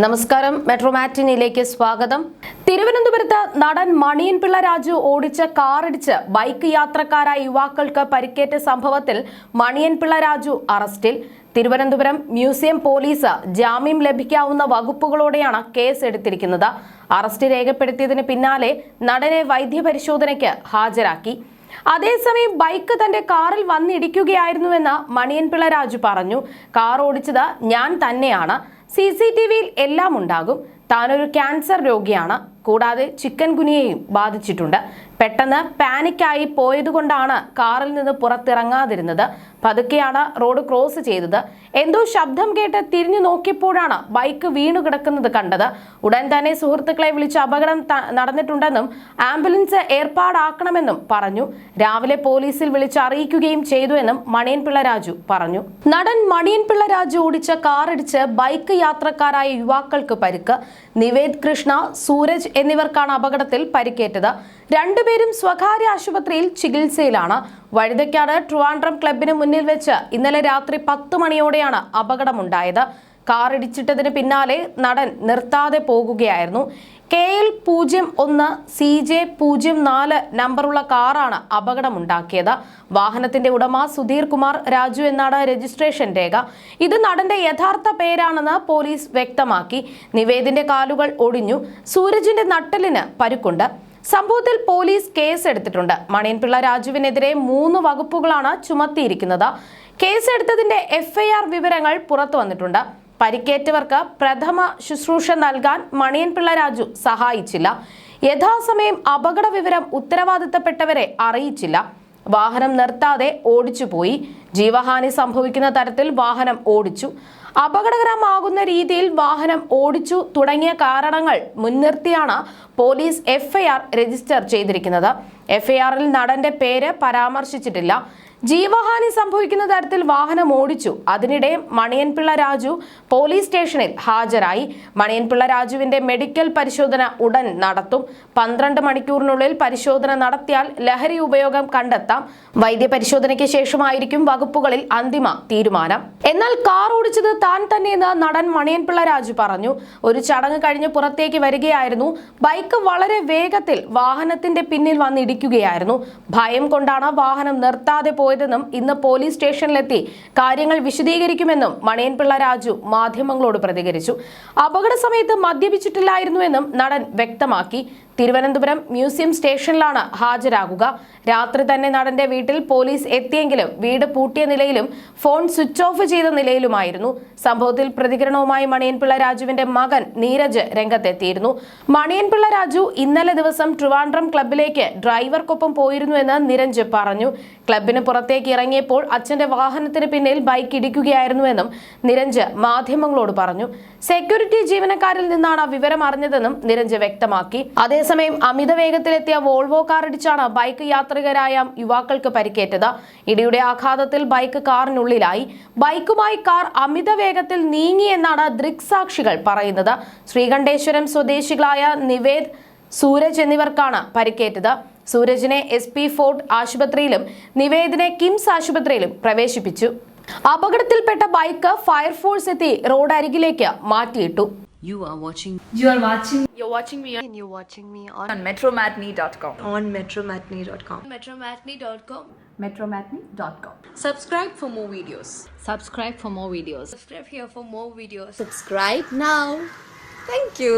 നമസ്കാരം, മെട്രോ മാറ്റിനിയിലേക്ക് സ്വാഗതം. തിരുവനന്തപുരത്ത് നടൻ മണിയൻ പിള്ള രാജു ഓടിച്ച കാറിടിച്ച് ബൈക്ക് യാത്രക്കാരായ യുവാക്കൾക്ക് പരിക്കേറ്റ സംഭവത്തിൽ മണിയൻ പിള്ള രാജു അറസ്റ്റിൽ. തിരുവനന്തപുരം മ്യൂസിയം പോലീസ് ജാമ്യം ലഭിക്കാവുന്ന വകുപ്പുകളോടെയാണ് കേസ് എടുത്തിരിക്കുന്നത്. അറസ്റ്റ് രേഖപ്പെടുത്തിയതിന് പിന്നാലെ നടനെ വൈദ്യപരിശോധനയ്ക്ക് ഹാജരാക്കി. അതേസമയം ബൈക്ക് തന്റെ കാറിൽ വന്നിടിക്കുകയായിരുന്നുവെന്ന് മണിയൻ പിള്ള രാജു പറഞ്ഞു. കാർ ഓടിച്ചത് ഞാൻ തന്നെയാണ്. CCTVയിൽ എല്ലാം ഉണ്ടാകും. താനൊരു ക്യാൻസർ രോഗിയാണ്. കൂടാതെ ചിക്കൻ ഗുനിയയും ബാധിച്ചിട്ടുണ്ട്. പെട്ടെന്ന് പാനിക്കായി പോയതുകൊണ്ടാണ് കാറിൽ നിന്ന് പുറത്തിറങ്ങാതിരുന്നത്. പതുക്കെയാണ് റോഡ് ക്രോസ് ചെയ്തത്. എന്തോ ശബ്ദം കേട്ട് തിരിഞ്ഞു നോക്കിയപ്പോഴാണ് ബൈക്ക് വീണു കിടക്കുന്നത് കണ്ടത്. ഉടൻ തന്നെ സുഹൃത്തുക്കളെ വിളിച്ച് അപകടം നടന്നിട്ടുണ്ടെന്നും ആംബുലൻസ് ഏർപ്പാടാക്കണമെന്നും പറഞ്ഞു. രാവിലെ പോലീസിൽ വിളിച്ച് അറിയിക്കുകയും ചെയ്തുവെന്നും മണിയൻ പിള്ള രാജു പറഞ്ഞു. നടൻ മണിയൻ പിള്ള രാജു ഓടിച്ച കാറിടിച്ച് ബൈക്ക് യാത്രക്കാരായ യുവാക്കൾക്ക് പരിക്ക്. നിവേദ് കൃഷ്ണ, സൂരജ് എന്നിവർക്കാണ് അപകടത്തിൽ പരിക്കേറ്റത്. രണ്ടുപേരും സ്വകാര്യ ആശുപത്രിയിൽ ചികിത്സയിലാണ്. വഴുതയ്ക്കാട് ട്രിവാൻഡ്രം ക്ലബിന് മുന്നിൽ വെച്ച് ഇന്നലെ രാത്രി 10 മണിയോടെയാണ് അപകടമുണ്ടായത്. കാർ ഇടിച്ചിട്ടതിന് പിന്നാലെ നടൻ നിർത്താതെ പോകുകയായിരുന്നു. KL 01 CJ 04 നമ്പറുള്ള കാറാണ് അപകടമുണ്ടാക്കിയത്. വാഹനത്തിന്റെ ഉടമ സുധീർ കുമാർ രാജു എന്നാണ് രജിസ്ട്രേഷൻ രേഖ. ഇത് നടന്റെ യഥാർത്ഥ പേരാണെന്ന് പോലീസ് വ്യക്തമാക്കി. നിവേദിന്റെ കാലുകൾ ഒടിഞ്ഞു. സൂരജിന്റെ നട്ടലിന് പരുക്കുണ്ട്. സംഭവത്തിൽ പോലീസ് കേസെടുത്തിട്ടുണ്ട്. മണിയൻ പിള്ള രാജുവിനെതിരെ 3 വകുപ്പുകളാണ് ചുമത്തിയിരിക്കുന്നത്. കേസെടുത്തതിന്റെ FIR വിവരങ്ങൾ പുറത്തു വന്നിട്ടുണ്ട്. പരിക്കേറ്റവർക്ക് പ്രഥമ ശുശ്രൂഷ നൽകാൻ മണിയൻ പിള്ള രാജു സഹായിച്ചില്ല. യഥാസമയം അപകട വിവരം ഉത്തരവാദിത്തപ്പെട്ടവരെ അറിയിച്ചില്ല. വാഹനം നിർത്താതെ ഓടിച്ചുപോയി. ജീവഹാനി സംഭവിക്കുന്ന തരത്തിൽ വാഹനം ഓടിച്ചു. അപകടകരമാകുന്ന രീതിയിൽ വാഹനം ഓടിച്ചു തുടങ്ങിയ കാരണങ്ങൾ മുൻനിർത്തിയാണ് പോലീസ് FIR രജിസ്റ്റർ ചെയ്തിരിക്കുന്നത്. FIRൽ നടന്റെ പേര് പരാമർശിച്ചിട്ടില്ല. ജീവഹാനി സംഭവിക്കുന്ന തരത്തിൽ വാഹനം ഓടിച്ചു. അതിനിടെ മണിയൻ പിള്ള രാജു പോലീസ് സ്റ്റേഷനിൽ ഹാജരായി. മണിയൻ പിള്ള രാജുവിന്റെ മെഡിക്കൽ പരിശോധന ഉടൻ നടത്തും. 12 മണിക്കൂറിനുള്ളിൽ പരിശോധന നടത്തിയാൽ ലഹരി ഉപയോഗം കണ്ടെത്താം. വൈദ്യപരിശോധനയ്ക്ക് ശേഷമായിരിക്കും വകുപ്പുകളിൽ അന്തിമ തീരുമാനം. എന്നാൽ കാർ ഓടിച്ചത് താൻ തന്നെയെന്ന് നടൻ മണിയൻ പിള്ള രാജു പറഞ്ഞു. ഒരു ചടങ്ങ് കഴിഞ്ഞ് പുറത്തേക്ക് വരികയായിരുന്നു. ബൈക്ക് വളരെ വേഗത്തിൽ വാഹനത്തിന്റെ പിന്നിൽ വന്നിടിക്കുകയായിരുന്നു. ഭയം കൊണ്ടാണ് വാഹനം നിർത്താതെ പോയതെന്നും ഇന്ന് പോലീസ് സ്റ്റേഷനിലെത്തി കാര്യങ്ങൾ വിശദീകരിക്കുമെന്നും മണിയൻ പിള്ള രാജു മാധ്യമങ്ങളോട് പ്രതികരിച്ചു. അപകട സമയത്ത് മദ്യപിച്ചിട്ടില്ലായിരുന്നുവെന്നും നടൻ വ്യക്തമാക്കി. തിരുവനന്തപുരം മ്യൂസിയം സ്റ്റേഷനിലാണ് ഹാജരാകുക. രാത്രി തന്നെ നടന്റെ വീട്ടിൽ പോലീസ് എത്തിയെങ്കിലും വീട് പൂട്ടിയ നിലയിലും ഫോൺ സ്വിച്ച് ഓഫ് ചെയ്ത നിലയിലുമായിരുന്നു. സംഭവത്തിൽ പ്രതികരണവുമായി മണിയൻ പിള്ള രാജുവിന്റെ മകൻ നീരജ് രംഗത്തെത്തിയിരുന്നു. മണിയൻ പിള്ള രാജു ഇന്നലെ ദിവസം ട്രിവാൻഡ്രം ക്ലബിലേക്ക് ഡ്രൈവർക്കൊപ്പം പോയിരുന്നുവെന്ന് നിരഞ്ജ് പറഞ്ഞു. ക്ലബിന് പുറത്തേക്ക് ഇറങ്ങിയപ്പോൾ അച്ഛന്റെ വാഹനത്തിന് പിന്നിൽ ബൈക്ക് ഇടിക്കുകയായിരുന്നുവെന്നും നിരഞ്ജ് മാധ്യമങ്ങളോട് പറഞ്ഞു. സെക്യൂരിറ്റി ജീവനക്കാരിൽ നിന്നാണ് വിവരം അറിഞ്ഞതെന്നും നിരഞ്ജ് വ്യക്തമാക്കി. അതേസമയം അമിത വേഗത്തിലെത്തിയ വോൾവോ കാർ ഇടിച്ചാണ് ബൈക്ക് യാത്രികരായ യുവാക്കൾക്ക് പരിക്കേറ്റത്. ഇടിയുടെ ആഘാതത്തിൽ ബൈക്ക് കാറിനുള്ളിലായി. ബൈക്കുമായി കാർ അമിത വേഗത്തിൽ നീങ്ങിയെന്നാണ് ദൃക്സാക്ഷികൾ പറയുന്നത്. ശ്രീകണ്ഠേശ്വരം സ്വദേശികളായ നിവേദ്, സൂരജ് എന്നിവർക്കാണ് പരിക്കേറ്റത്. സൂരജിനെ SP ഫോർട്ട് ആശുപത്രിയിലും നിവേദിനെ കിംസ് ആശുപത്രിയിലും പ്രവേശിപ്പിച്ചു. അപകടത്തിൽപ്പെട്ട ബൈക്ക് ഫയർഫോഴ്സ് എത്തി റോഡ് അരികിലേക്ക് മാറ്റിയിട്ടു. You're watching me on metromatney.com. metromatney.com. Subscribe for more videos. Subscribe for more videos. Subscribe here for more videos. Subscribe now. Thank you.